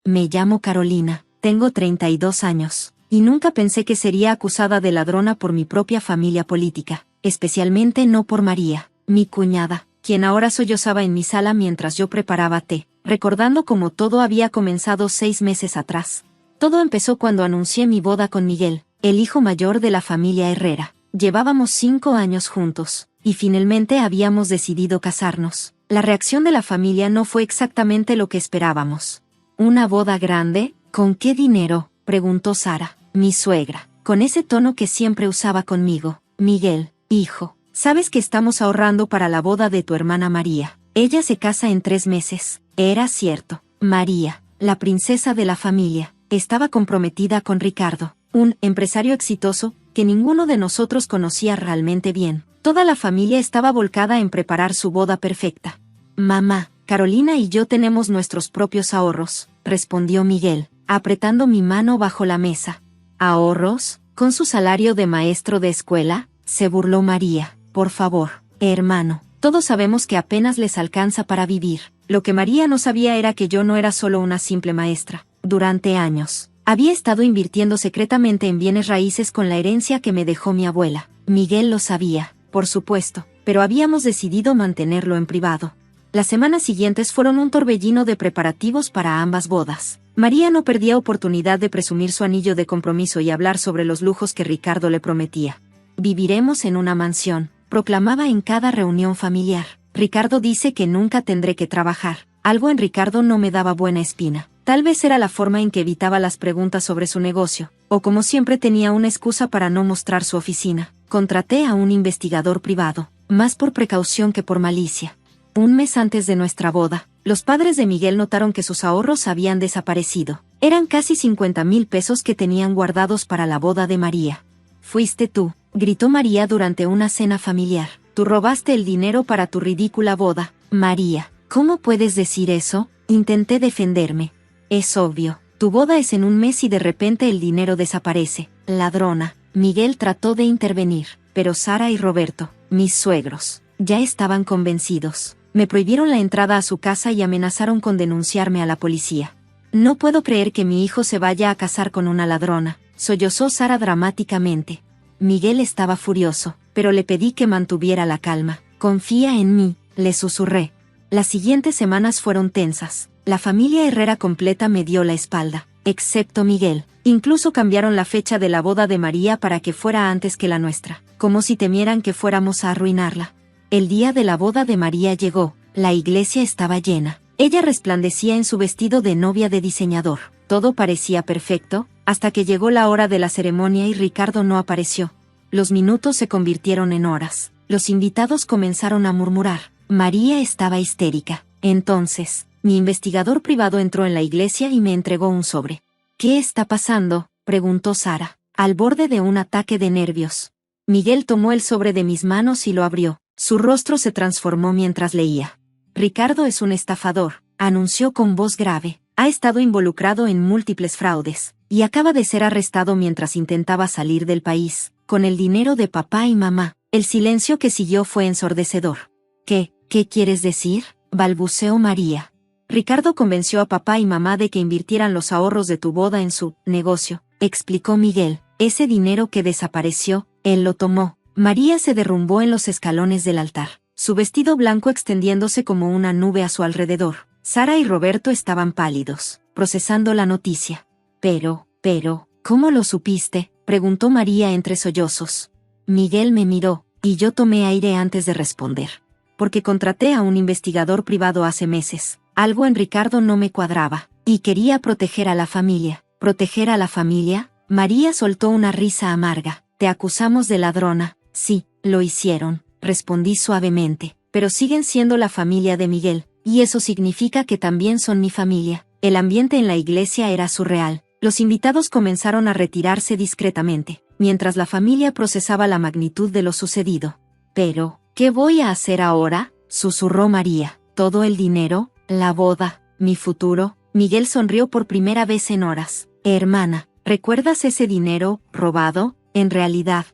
Me llamo Carolina, tengo 32 años, y nunca pensé que sería acusada de ladrona por mi propia familia política, especialmente no por María, mi cuñada, quien ahora sollozaba en mi sala mientras yo preparaba té, recordando cómo todo había comenzado 6 meses atrás. Todo empezó cuando anuncié mi boda con Miguel, el hijo mayor de la familia Herrera. Llevábamos 5 años juntos, y finalmente habíamos decidido casarnos. La reacción de la familia no fue exactamente lo que esperábamos. ¿Una boda grande? ¿Con qué dinero?, preguntó Sara, mi suegra, con ese tono que siempre usaba conmigo. Miguel, hijo, sabes que estamos ahorrando para la boda de tu hermana María. Ella se casa en 3 meses. Era cierto. María, la princesa de la familia, estaba comprometida con Ricardo, un empresario exitoso que ninguno de nosotros conocía realmente bien. Toda la familia estaba volcada en preparar su boda perfecta. Mamá, Carolina y yo tenemos nuestros propios ahorros, respondió Miguel, apretando mi mano bajo la mesa. ¿Ahorros? ¿Con su salario de maestro de escuela?, se burló María. Por favor, hermano, todos sabemos que apenas les alcanza para vivir. Lo que María no sabía era que yo no era solo una simple maestra. Durante años, había estado invirtiendo secretamente en bienes raíces con la herencia que me dejó mi abuela. Miguel lo sabía, por supuesto, pero habíamos decidido mantenerlo en privado. Las semanas siguientes fueron un torbellino de preparativos para ambas bodas. María no perdía oportunidad de presumir su anillo de compromiso y hablar sobre los lujos que Ricardo le prometía. Viviremos en una mansión, proclamaba en cada reunión familiar. Ricardo dice que nunca tendré que trabajar. Algo en Ricardo no me daba buena espina. Tal vez era la forma en que evitaba las preguntas sobre su negocio, o como siempre tenía una excusa para no mostrar su oficina. Contraté a un investigador privado, más por precaución que por malicia. Un mes antes de nuestra boda, los padres de Miguel notaron que sus ahorros habían desaparecido. Eran casi 50,000 pesos que tenían guardados para la boda de María. «Fuiste tú», gritó María durante una cena familiar. «Tú robaste el dinero para tu ridícula boda». «María, ¿cómo puedes decir eso?», intenté defenderme. «Es obvio, tu boda es en un mes y de repente el dinero desaparece. Ladrona». Miguel trató de intervenir, pero Sara y Roberto, mis suegros, ya estaban convencidos. Me prohibieron la entrada a su casa y amenazaron con denunciarme a la policía. «No puedo creer que mi hijo se vaya a casar con una ladrona», sollozó Sara dramáticamente. Miguel estaba furioso, pero le pedí que mantuviera la calma. «Confía en mí», le susurré. Las siguientes semanas fueron tensas. La familia Herrera completa me dio la espalda, excepto Miguel. Incluso cambiaron la fecha de la boda de María para que fuera antes que la nuestra, como si temieran que fuéramos a arruinarla. El día de la boda de María llegó. La iglesia estaba llena. Ella resplandecía en su vestido de novia de diseñador. Todo parecía perfecto, hasta que llegó la hora de la ceremonia y Ricardo no apareció. Los minutos se convirtieron en horas. Los invitados comenzaron a murmurar. María estaba histérica. Entonces, mi investigador privado entró en la iglesia y me entregó un sobre. «¿Qué está pasando?», preguntó Sara, al borde de un ataque de nervios. Miguel tomó el sobre de mis manos y lo abrió. Su rostro se transformó mientras leía. «Ricardo es un estafador», anunció con voz grave. «Ha estado involucrado en múltiples fraudes, y acaba de ser arrestado mientras intentaba salir del país, con el dinero de papá y mamá». El silencio que siguió fue ensordecedor. «¿Qué quieres decir?», balbuceó María. «Ricardo convenció a papá y mamá de que invirtieran los ahorros de tu boda en su negocio», explicó Miguel. «Ese dinero que desapareció, él lo tomó». María se derrumbó en los escalones del altar, su vestido blanco extendiéndose como una nube a su alrededor. Sara y Roberto estaban pálidos, procesando la noticia. Pero, ¿cómo lo supiste?», preguntó María entre sollozos. Miguel me miró, y yo tomé aire antes de responder. «Porque contraté a un investigador privado hace meses. Algo en Ricardo no me cuadraba, y quería proteger a la familia». «¿Proteger a la familia?». María soltó una risa amarga. «Te acusamos de ladrona». «Sí, lo hicieron», respondí suavemente, «pero siguen siendo la familia de Miguel, y eso significa que también son mi familia». El ambiente en la iglesia era surreal. Los invitados comenzaron a retirarse discretamente, mientras la familia procesaba la magnitud de lo sucedido. «Pero, ¿qué voy a hacer ahora?», susurró María. «¿Todo el dinero? ¿La boda? ¿Mi futuro?». Miguel sonrió por primera vez en horas. «Hermana, ¿recuerdas ese dinero robado? En realidad,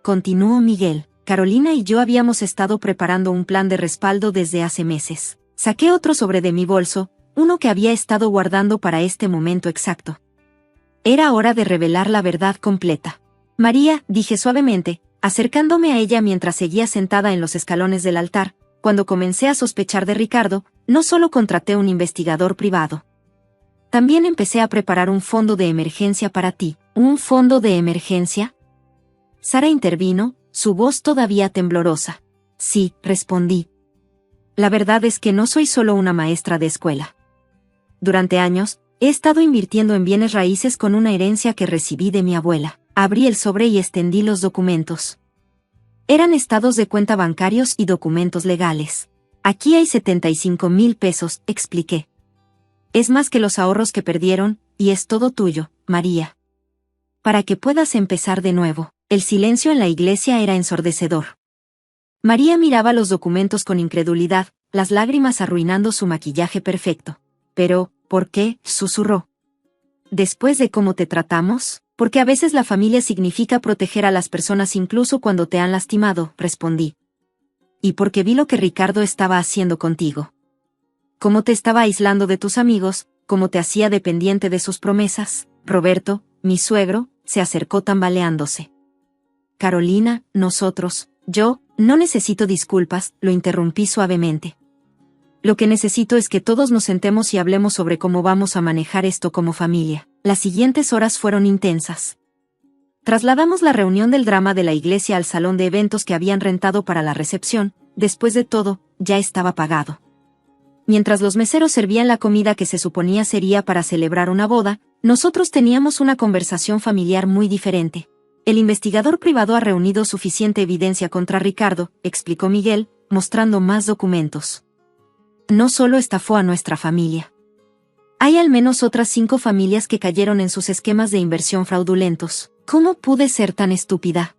continuó Miguel, Carolina y yo habíamos estado preparando un plan de respaldo desde hace meses. Saqué otro sobre de mi bolso, uno que había estado guardando para este momento exacto. Era hora de revelar la verdad completa. María, dije suavemente, acercándome a ella mientras seguía sentada en los escalones del altar, cuando comencé a sospechar de Ricardo, no solo contraté un investigador privado. También empecé a preparar un fondo de emergencia para ti. ¿Un fondo de emergencia? Sara intervino, su voz todavía temblorosa. Sí, respondí. La verdad es que no soy solo una maestra de escuela. Durante años, he estado invirtiendo en bienes raíces con una herencia que recibí de mi abuela. Abrí el sobre y extendí los documentos. Eran estados de cuenta bancarios y documentos legales. Aquí hay 75,000 pesos, expliqué. Es más que los ahorros que perdieron, y es todo tuyo, María. Para que puedas empezar de nuevo. El silencio en la iglesia era ensordecedor. María miraba los documentos con incredulidad, las lágrimas arruinando su maquillaje perfecto. Pero, ¿por qué?, susurró. ¿Después de cómo te tratamos? Porque a veces la familia significa proteger a las personas incluso cuando te han lastimado, respondí. Y porque vi lo que Ricardo estaba haciendo contigo. Cómo te estaba aislando de tus amigos, cómo te hacía dependiente de sus promesas. Roberto, mi suegro, se acercó tambaleándose. Carolina, nosotros, yo, no necesito disculpas, lo interrumpí suavemente. Lo que necesito es que todos nos sentemos y hablemos sobre cómo vamos a manejar esto como familia. Las siguientes horas fueron intensas. Trasladamos la reunión del drama de la iglesia al salón de eventos que habían rentado para la recepción. Después de todo, ya estaba pagado. Mientras los meseros servían la comida que se suponía sería para celebrar una boda, nosotros teníamos una conversación familiar muy diferente. El investigador privado ha reunido suficiente evidencia contra Ricardo, explicó Miguel, mostrando más documentos. No solo estafó a nuestra familia. Hay al menos otras 5 familias que cayeron en sus esquemas de inversión fraudulentos. ¿Cómo pude ser tan estúpida?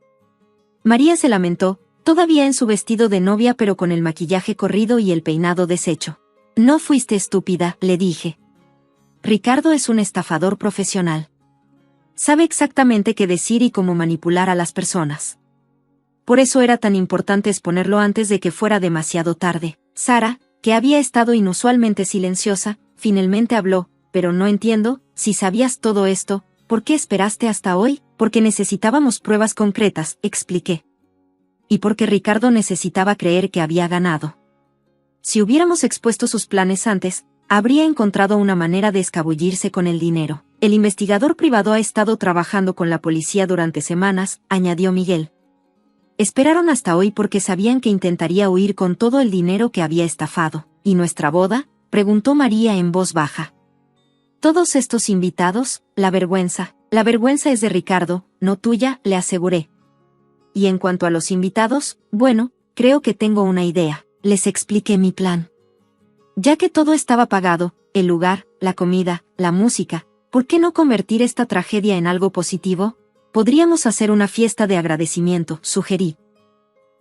María se lamentó, todavía en su vestido de novia pero con el maquillaje corrido y el peinado deshecho. No fuiste estúpida, le dije. Ricardo es un estafador profesional. Sabe exactamente qué decir y cómo manipular a las personas. Por eso era tan importante exponerlo antes de que fuera demasiado tarde. Sara, que había estado inusualmente silenciosa, finalmente habló. Pero no entiendo, si sabías todo esto, ¿por qué esperaste hasta hoy? Porque necesitábamos pruebas concretas, expliqué. Y porque Ricardo necesitaba creer que había ganado. Si hubiéramos expuesto sus planes antes, habría encontrado una manera de escabullirse con el dinero. El investigador privado ha estado trabajando con la policía durante semanas, añadió Miguel. Esperaron hasta hoy porque sabían que intentaría huir con todo el dinero que había estafado. ¿Y nuestra boda?, preguntó María en voz baja. Todos estos invitados, la vergüenza es de Ricardo, no tuya, le aseguré. Y en cuanto a los invitados, bueno, creo que tengo una idea. Les expliqué mi plan. Ya que todo estaba pagado, el lugar, la comida, la música, ¿por qué no convertir esta tragedia en algo positivo? Podríamos hacer una fiesta de agradecimiento, sugerí.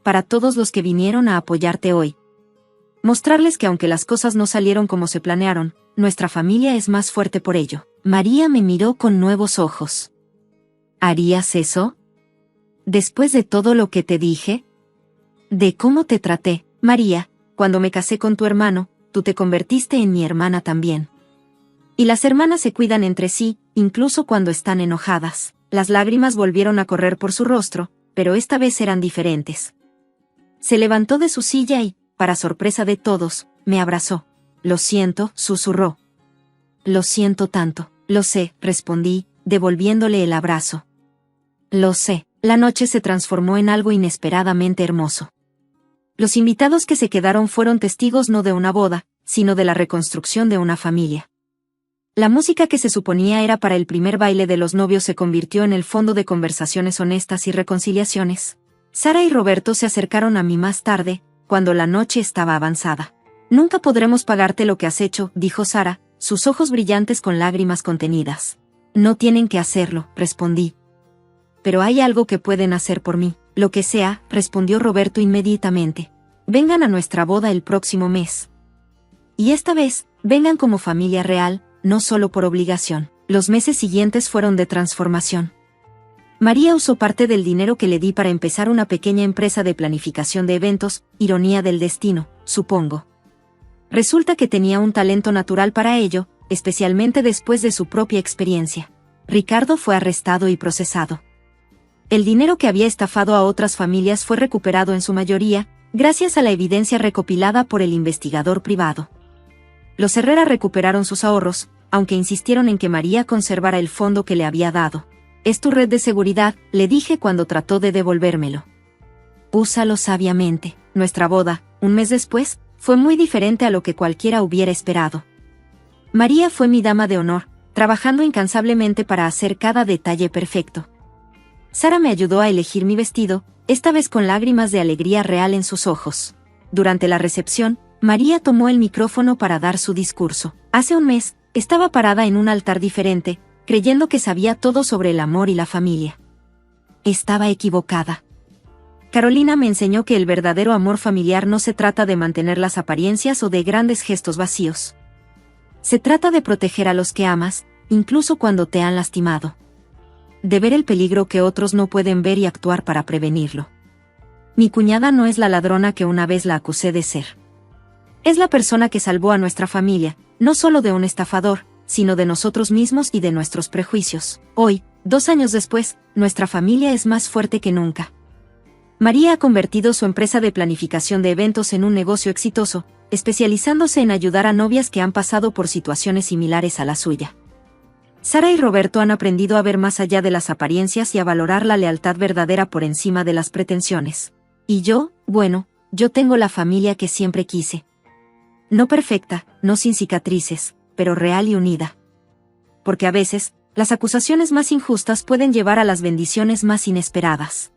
Para todos los que vinieron a apoyarte hoy. Mostrarles que aunque las cosas no salieron como se planearon, nuestra familia es más fuerte por ello. María me miró con nuevos ojos. ¿Harías eso? ¿Después de todo lo que te dije? ¿De cómo te traté? María, cuando me casé con tu hermano, tú te convertiste en mi hermana también. Y las hermanas se cuidan entre sí, incluso cuando están enojadas. Las lágrimas volvieron a correr por su rostro, pero esta vez eran diferentes. Se levantó de su silla y, para sorpresa de todos, me abrazó. Lo siento, susurró. Lo siento tanto. Lo sé, respondí, devolviéndole el abrazo. Lo sé. La noche se transformó en algo inesperadamente hermoso. Los invitados que se quedaron fueron testigos no de una boda, sino de la reconstrucción de una familia. La música que se suponía era para el primer baile de los novios se convirtió en el fondo de conversaciones honestas y reconciliaciones. Sara y Roberto se acercaron a mí más tarde, cuando la noche estaba avanzada. Nunca podremos pagarte lo que has hecho, dijo Sara, sus ojos brillantes con lágrimas contenidas. No tienen que hacerlo, respondí. Pero hay algo que pueden hacer por mí. Lo que sea, respondió Roberto inmediatamente. Vengan a nuestra boda el próximo mes. Y esta vez, vengan como familia real, no solo por obligación. Los meses siguientes fueron de transformación. María usó parte del dinero que le di para empezar una pequeña empresa de planificación de eventos, ironía del destino, supongo. Resulta que tenía un talento natural para ello, especialmente después de su propia experiencia. Ricardo fue arrestado y procesado. El dinero que había estafado a otras familias fue recuperado en su mayoría, gracias a la evidencia recopilada por el investigador privado. Los Herrera recuperaron sus ahorros, aunque insistieron en que María conservara el fondo que le había dado. «Es tu red de seguridad», le dije cuando trató de devolvérmelo. «Úsalo sabiamente». Nuestra boda, un mes después, fue muy diferente a lo que cualquiera hubiera esperado. María fue mi dama de honor, trabajando incansablemente para hacer cada detalle perfecto. Sara me ayudó a elegir mi vestido, esta vez con lágrimas de alegría real en sus ojos. Durante la recepción, María tomó el micrófono para dar su discurso. Hace un mes, estaba parada en un altar diferente, creyendo que sabía todo sobre el amor y la familia. Estaba equivocada. Carolina me enseñó que el verdadero amor familiar no se trata de mantener las apariencias o de grandes gestos vacíos. Se trata de proteger a los que amas, incluso cuando te han lastimado. De ver el peligro que otros no pueden ver y actuar para prevenirlo. Mi cuñada no es la ladrona que una vez la acusé de ser. Es la persona que salvó a nuestra familia, no solo de un estafador, sino de nosotros mismos y de nuestros prejuicios. Hoy, 2 años después, nuestra familia es más fuerte que nunca. María ha convertido su empresa de planificación de eventos en un negocio exitoso, especializándose en ayudar a novias que han pasado por situaciones similares a la suya. Sara y Roberto han aprendido a ver más allá de las apariencias y a valorar la lealtad verdadera por encima de las pretensiones. Y yo, bueno, yo tengo la familia que siempre quise. No perfecta, no sin cicatrices, pero real y unida. Porque a veces, las acusaciones más injustas pueden llevar a las bendiciones más inesperadas.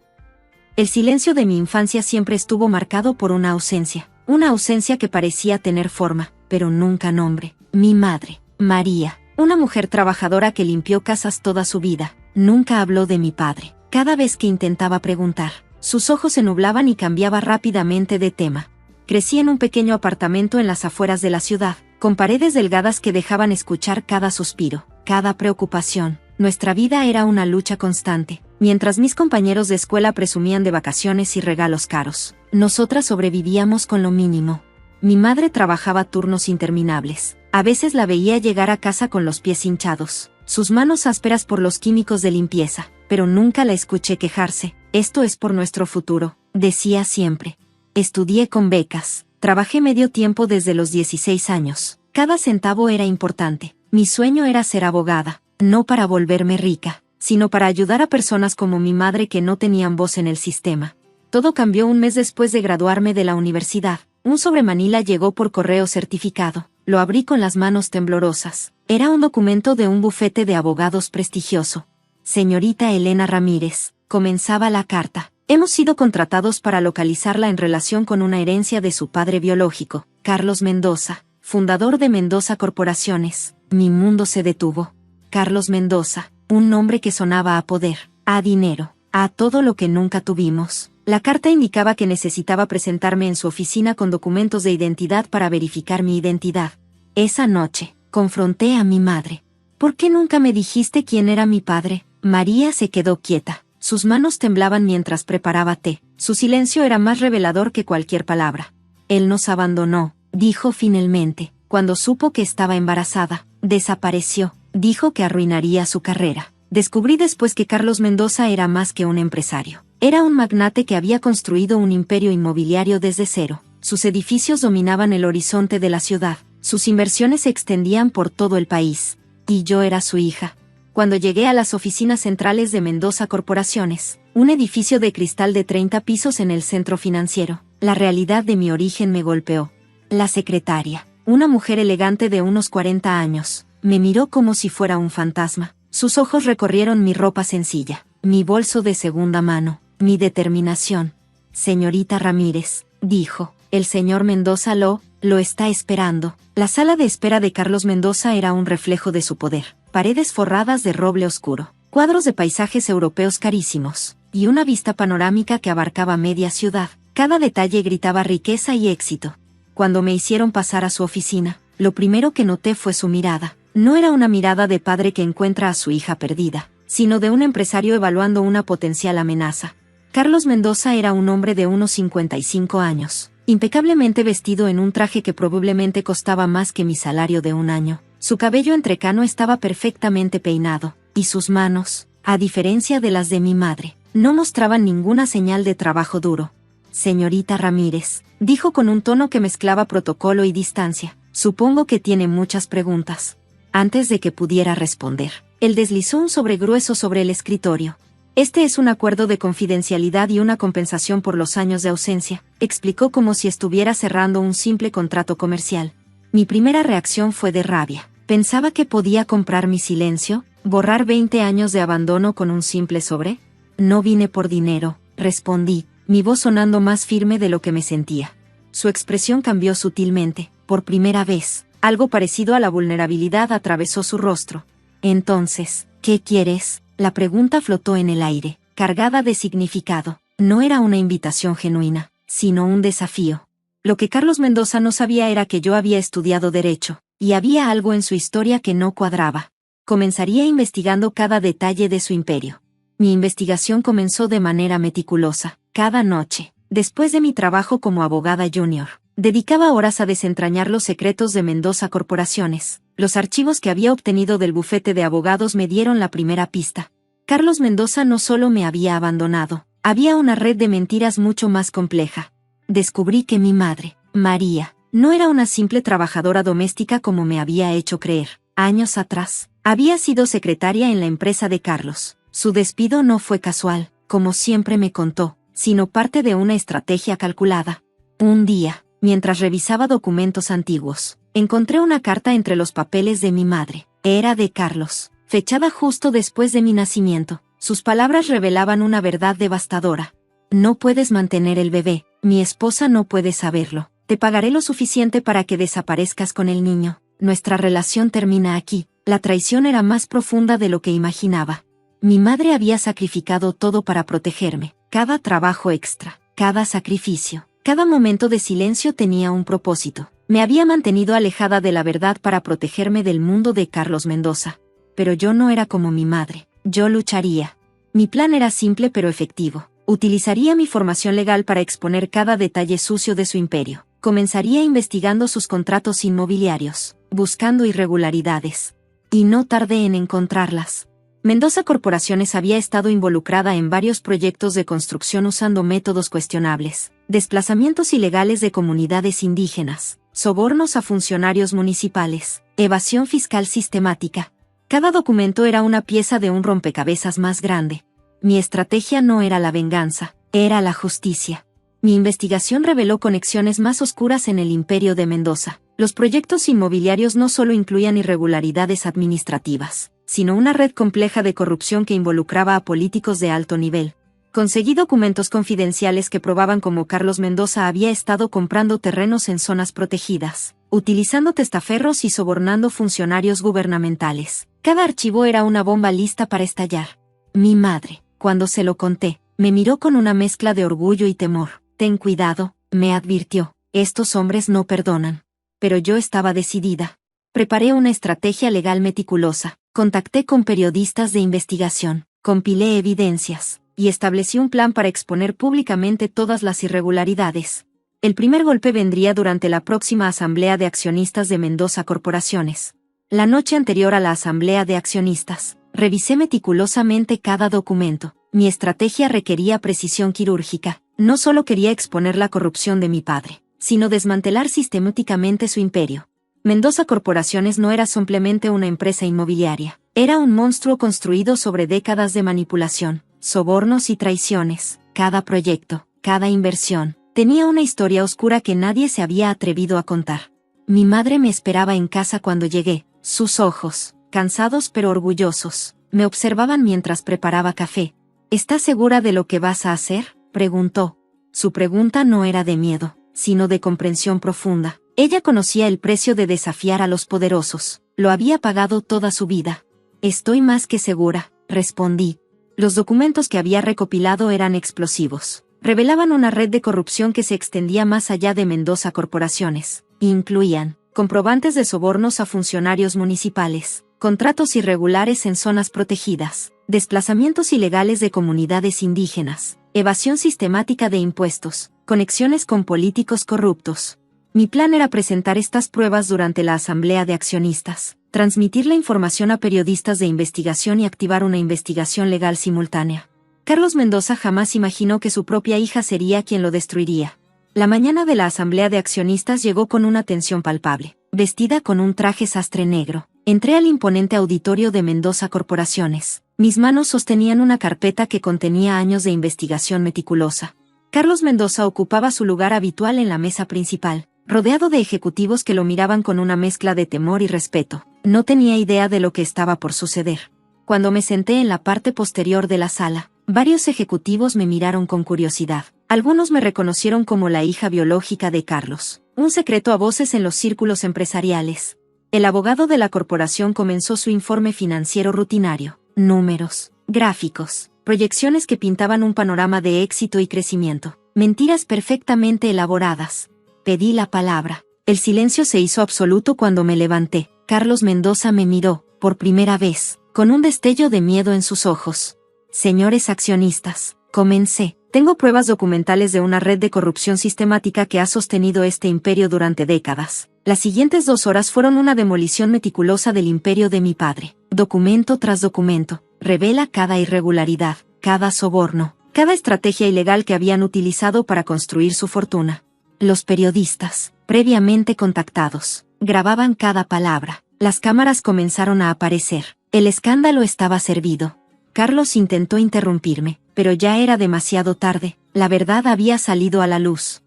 El silencio de mi infancia siempre estuvo marcado por una ausencia que parecía tener forma, pero nunca nombre. Mi madre, María, una mujer trabajadora que limpió casas toda su vida, nunca habló de mi padre. Cada vez que intentaba preguntar, sus ojos se nublaban y cambiaba rápidamente de tema. Crecí en un pequeño apartamento en las afueras de la ciudad, con paredes delgadas que dejaban escuchar cada suspiro, cada preocupación. Nuestra vida era una lucha constante. Mientras mis compañeros de escuela presumían de vacaciones y regalos caros, nosotras sobrevivíamos con lo mínimo. Mi madre trabajaba turnos interminables. A veces la veía llegar a casa con los pies hinchados, sus manos ásperas por los químicos de limpieza, pero nunca la escuché quejarse. «Esto es por nuestro futuro», decía siempre. Estudié con becas, trabajé medio tiempo desde los 16 años. Cada centavo era importante. Mi sueño era ser abogada, no para volverme rica, sino para ayudar a personas como mi madre que no tenían voz en el sistema. Todo cambió un mes después de graduarme de la universidad. Un sobre Manila llegó por correo certificado. Lo abrí con las manos temblorosas. Era un documento de un bufete de abogados prestigioso. «Señorita Elena Ramírez», comenzaba la carta. «Hemos sido contratados para localizarla en relación con una herencia de su padre biológico, Carlos Mendoza, fundador de Mendoza Corporaciones». Mi mundo se detuvo. Carlos Mendoza, un nombre que sonaba a poder, a dinero, a todo lo que nunca tuvimos. La carta indicaba que necesitaba presentarme en su oficina con documentos de identidad para verificar mi identidad. Esa noche, confronté a mi madre. «¿Por qué nunca me dijiste quién era mi padre?». María se quedó quieta. Sus manos temblaban mientras preparaba té. Su silencio era más revelador que cualquier palabra. «Él nos abandonó», dijo finalmente, cuando supo que estaba embarazada. «Desapareció», dijo que arruinaría su carrera. Descubrí después que Carlos Mendoza era más que un empresario. Era un magnate que había construido un imperio inmobiliario desde cero. Sus edificios dominaban el horizonte de la ciudad. Sus inversiones se extendían por todo el país. Y yo era su hija. Cuando llegué a las oficinas centrales de Mendoza Corporaciones, un edificio de cristal de 30 pisos en el centro financiero, la realidad de mi origen me golpeó. La secretaria, una mujer elegante de unos 40 años, me miró como si fuera un fantasma. Sus ojos recorrieron mi ropa sencilla, mi bolso de segunda mano, mi determinación. «Señorita Ramírez», dijo, «el señor Mendoza lo está esperando». La sala de espera de Carlos Mendoza era un reflejo de su poder. Paredes forradas de roble oscuro, cuadros de paisajes europeos carísimos, y una vista panorámica que abarcaba media ciudad. Cada detalle gritaba riqueza y éxito. Cuando me hicieron pasar a su oficina, lo primero que noté fue su mirada. No era una mirada de padre que encuentra a su hija perdida, sino de un empresario evaluando una potencial amenaza. Carlos Mendoza era un hombre de unos 55 años, impecablemente vestido en un traje que probablemente costaba más que mi salario de un año. Su cabello entrecano estaba perfectamente peinado, y sus manos, a diferencia de las de mi madre, no mostraban ninguna señal de trabajo duro. Señorita Ramírez, dijo con un tono que mezclaba protocolo y distancia, supongo que tiene muchas preguntas. Antes de que pudiera responder, él deslizó un sobre grueso sobre el escritorio. Este es un acuerdo de confidencialidad y una compensación por los años de ausencia, explicó como si estuviera cerrando un simple contrato comercial. Mi primera reacción fue de rabia. Pensaba que podía comprar mi silencio, borrar 20 años de abandono con un simple sobre. No vine por dinero, respondí, mi voz sonando más firme de lo que me sentía. Su expresión cambió sutilmente. Por primera vez, algo parecido a la vulnerabilidad atravesó su rostro. Entonces, ¿qué quieres? La pregunta flotó en el aire, cargada de significado. No era una invitación genuina, sino un desafío. Lo que Carlos Mendoza no sabía era que yo había estudiado Derecho, y había algo en su historia que no cuadraba. Comenzaría investigando cada detalle de su imperio. Mi investigación comenzó de manera meticulosa. Cada noche, después de mi trabajo como abogada junior, dedicaba horas a desentrañar los secretos de Mendoza Corporaciones. Los archivos que había obtenido del bufete de abogados me dieron la primera pista. Carlos Mendoza no solo me había abandonado, había una red de mentiras mucho más compleja. Descubrí que mi madre, María, no era una simple trabajadora doméstica como me había hecho creer. Años atrás, había sido secretaria en la empresa de Carlos. Su despido no fue casual, como siempre me contó, sino parte de una estrategia calculada. Un día, mientras revisaba documentos antiguos, encontré una carta entre los papeles de mi madre. Era de Carlos, fechada justo después de mi nacimiento. Sus palabras revelaban una verdad devastadora. No puedes mantener el bebé, mi esposa no puede saberlo. Te pagaré lo suficiente para que desaparezcas con el niño. Nuestra relación termina aquí. La traición era más profunda de lo que imaginaba. Mi madre había sacrificado todo para protegerme. Cada trabajo extra, cada sacrificio, cada momento de silencio tenía un propósito. Me había mantenido alejada de la verdad para protegerme del mundo de Carlos Mendoza. Pero yo no era como mi madre. Yo lucharía. Mi plan era simple pero efectivo. Utilizaría mi formación legal para exponer cada detalle sucio de su imperio. Comenzaría investigando sus contratos inmobiliarios, buscando irregularidades. Y no tardé en encontrarlas. Mendoza Corporaciones había estado involucrada en varios proyectos de construcción usando métodos cuestionables, desplazamientos ilegales de comunidades indígenas, sobornos a funcionarios municipales, evasión fiscal sistemática. Cada documento era una pieza de un rompecabezas más grande. Mi estrategia no era la venganza, era la justicia. Mi investigación reveló conexiones más oscuras en el imperio de Mendoza. Los proyectos inmobiliarios no solo incluían irregularidades administrativas, sino una red compleja de corrupción que involucraba a políticos de alto nivel. Conseguí documentos confidenciales que probaban cómo Carlos Mendoza había estado comprando terrenos en zonas protegidas, utilizando testaferros y sobornando funcionarios gubernamentales. Cada archivo era una bomba lista para estallar. Mi madre, cuando se lo conté, me miró con una mezcla de orgullo y temor. Ten cuidado, me advirtió, estos hombres no perdonan. Pero yo estaba decidida. Preparé una estrategia legal meticulosa, contacté con periodistas de investigación, compilé evidencias, y establecí un plan para exponer públicamente todas las irregularidades. El primer golpe vendría durante la próxima Asamblea de Accionistas de Mendoza Corporaciones. La noche anterior a la Asamblea de Accionistas, revisé meticulosamente cada documento. Mi estrategia requería precisión quirúrgica. No solo quería exponer la corrupción de mi padre, sino desmantelar sistemáticamente su imperio. Mendoza Corporaciones no era simplemente una empresa inmobiliaria, era un monstruo construido sobre décadas de manipulación, sobornos y traiciones. Cada proyecto, cada inversión, tenía una historia oscura que nadie se había atrevido a contar. Mi madre me esperaba en casa cuando llegué. Sus ojos, cansados pero orgullosos, me observaban mientras preparaba café. ¿Estás segura de lo que vas a hacer?, preguntó. Su pregunta no era de miedo, sino de comprensión profunda. Ella conocía el precio de desafiar a los poderosos. Lo había pagado toda su vida. Estoy más que segura, respondí. Los documentos que había recopilado eran explosivos. Revelaban una red de corrupción que se extendía más allá de Mendoza Corporaciones. Incluían comprobantes de sobornos a funcionarios municipales, contratos irregulares en zonas protegidas, desplazamientos ilegales de comunidades indígenas, evasión sistemática de impuestos, conexiones con políticos corruptos. Mi plan era presentar estas pruebas durante la asamblea de accionistas, transmitir la información a periodistas de investigación y activar una investigación legal simultánea. Carlos Mendoza jamás imaginó que su propia hija sería quien lo destruiría. La mañana de la asamblea de accionistas llegó con una tensión palpable. Vestida con un traje sastre negro, entré al imponente auditorio de Mendoza Corporaciones. Mis manos sostenían una carpeta que contenía años de investigación meticulosa. Carlos Mendoza ocupaba su lugar habitual en la mesa principal, rodeado de ejecutivos que lo miraban con una mezcla de temor y respeto. No tenía idea de lo que estaba por suceder. Cuando me senté en la parte posterior de la sala, varios ejecutivos me miraron con curiosidad. Algunos me reconocieron como la hija biológica de Carlos. Un secreto a voces en los círculos empresariales. El abogado de la corporación comenzó su informe financiero rutinario. Números, gráficos, proyecciones que pintaban un panorama de éxito y crecimiento. Mentiras perfectamente elaboradas. Pedí la palabra. El silencio se hizo absoluto cuando me levanté. Carlos Mendoza me miró, por primera vez, con un destello de miedo en sus ojos. Señores accionistas, comencé. Tengo pruebas documentales de una red de corrupción sistemática que ha sostenido este imperio durante décadas. Las siguientes 2 horas fueron una demolición meticulosa del imperio de mi padre. Documento tras documento, revela cada irregularidad, cada soborno, cada estrategia ilegal que habían utilizado para construir su fortuna. Los periodistas, previamente contactados, grababan cada palabra. Las cámaras comenzaron a aparecer. El escándalo estaba servido. Carlos intentó interrumpirme, pero ya era demasiado tarde. La verdad había salido a la luz.